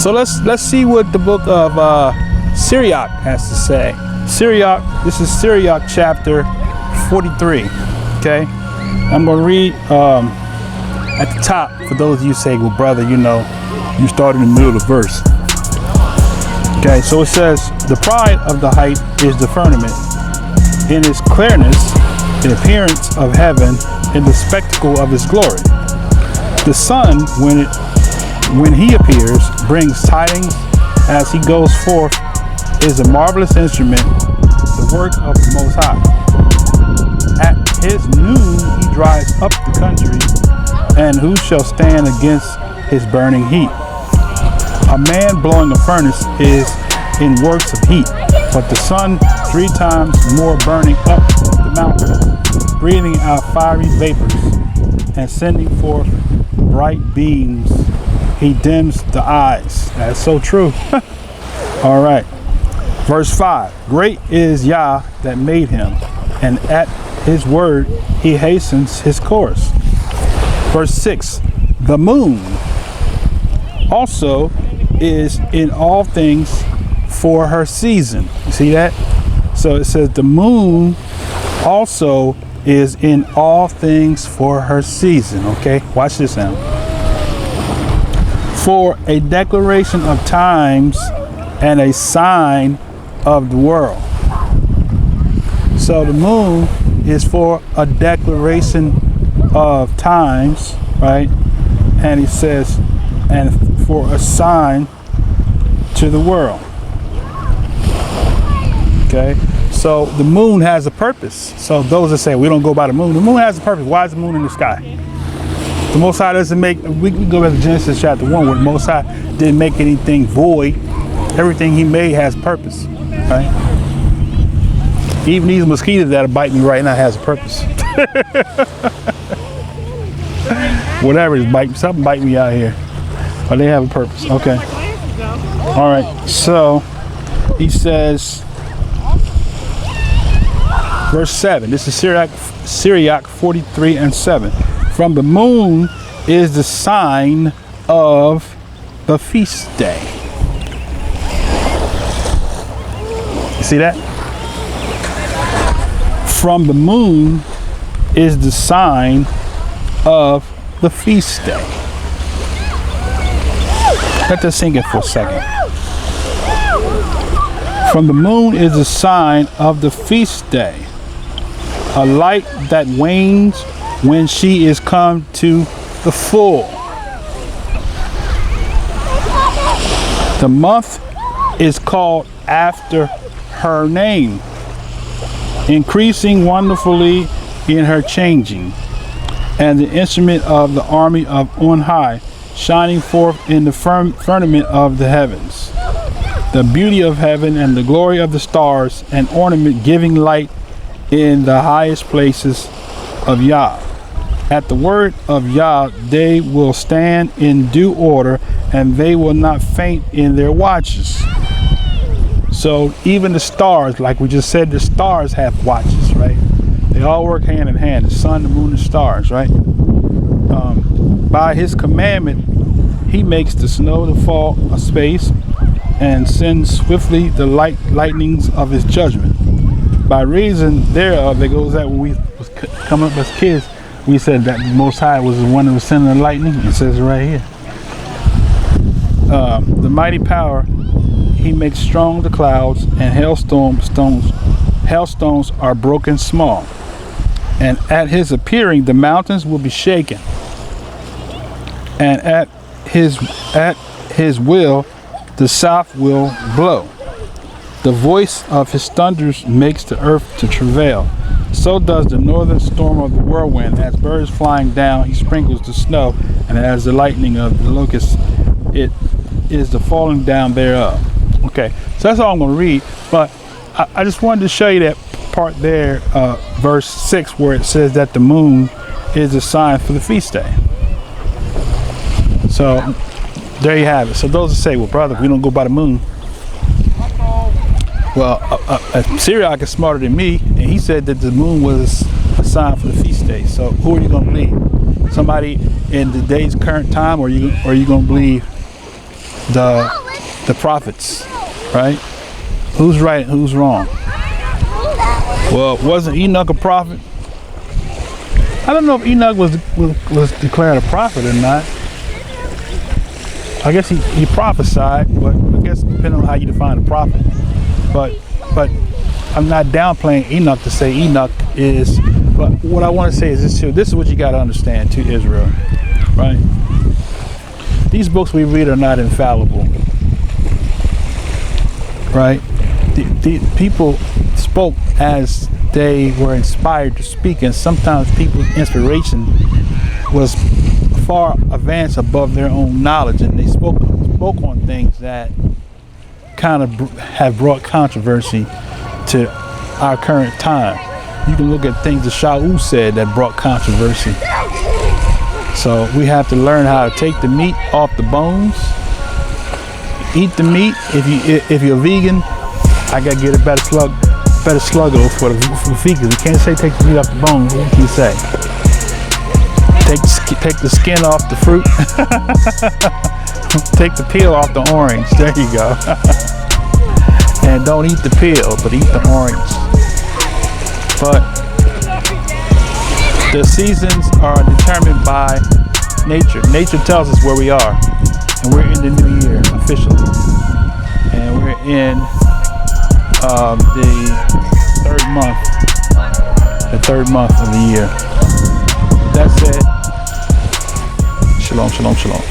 So let's see what the book of Sirach has to say. Sirach, this is Sirach chapter 43. Okay, I'm going to read at the top for those of you say, well, brother, you know, you started in the middle of the verse. Okay, so it says, the pride of the height is the firmament, in its clearness, the appearance of heaven, in the spectacle of its glory. The sun, when he appears, brings tidings as he goes forth, is a marvelous instrument, the work of the Most High. At his noon he drives up the country, and who shall stand against his burning heat? A man blowing a furnace is in works of heat, but the sun 3 times more burning up the mountain, breathing out fiery vapors, and sending forth bright beams. He dims the eyes. That's so true. All right. Verse 5. Great is Yah that made him, and at his word he hastens his course. Verse 6. The moon also is in all things for her season. You see that? So it says the moon also is in all things for her season. Okay, watch this now. For a declaration of times and a sign of the world. So the moon is for a declaration of times, right? And he says, and for a sign to the world. Okay, so the moon has a purpose. So those that say we don't go by the moon has a purpose. Why is the moon in the sky? The Most High doesn't make, we can go back to Genesis chapter 1 where the Most High didn't make anything void. Everything he made has purpose, right? Even these mosquitoes that are biting me right now has a purpose. Whatever is biting, something biting me out here. But they have a purpose. Okay. All right. So he says, verse 7. This is Sirach 43 and 7. From the moon is the sign of the feast day. You see that? From the moon is the sign of the feast day. Let that sink in for a second. From the moon is the sign of the feast day, a light that wanes when she is come to the full. The month is called after her name, increasing wonderfully in her changing, and the instrument of the army of on high, shining forth in the firmament of the heavens. The beauty of heaven and the glory of the stars, an ornament giving light in the highest places of Yah. At the word of Yah, they will stand in due order, and they will not faint in their watches. So even the stars, like we just said, the stars have watches, right? They all work hand in hand, the sun, the moon, and the stars, right? By his commandment, he makes the snow to fall a space and sends swiftly the lightnings of his judgment. By reason thereof, that goes that when we was coming up as kids, we said that the Most High was the one that was sending the lightning. It says it right here. The mighty power, he makes strong the clouds, and hailstones are broken small. And at his appearing, the mountains will be shaken. And at his will, the south will blow. The voice of his thunders makes the earth to travail. So does the northern storm of the whirlwind. As birds flying down, he sprinkles the snow, and as the lightning of the locust, it is the falling down thereof. Okay, so that's all I'm going to read. But I just wanted to show you that part there, verse 6, where it says that the moon is a sign for the feast day. So there you have it. So those that say, well, brother, we don't go by the moon. Well, Sirach is smarter than me, and he said that the moon was a sign for the feast day. So who are you going to believe? Somebody in today's current time, or are you going to believe the prophets, right? Who's right and who's wrong? Well, wasn't Enoch a prophet? I don't know if Enoch was declared a prophet or not. I guess he prophesied, but I guess depending on how you define a prophet. But I'm not downplaying Enoch to say Enoch is. But what I want to say is this too. This is what you got to understand to Israel, right? These books we read are not infallible, right? The people spoke as they were inspired to speak, and sometimes people's inspiration was far advanced above their own knowledge, and they spoke on things that kind of have brought controversy to our current time. You can look at things that Shaul said that brought controversy. So we have to learn how to take the meat off the bones, eat the meat. If you're vegan, I gotta get a better sluggo for vegans. You can't say take the meat off the bones. What can you say? Take the skin off the fruit. Take the peel off the orange. There you go. And don't eat the peel, but eat the orange. But the seasons are determined by nature. Nature tells us where we are. And we're in the new year officially. And we're in the third month of the year. That said, shalom, shalom, shalom.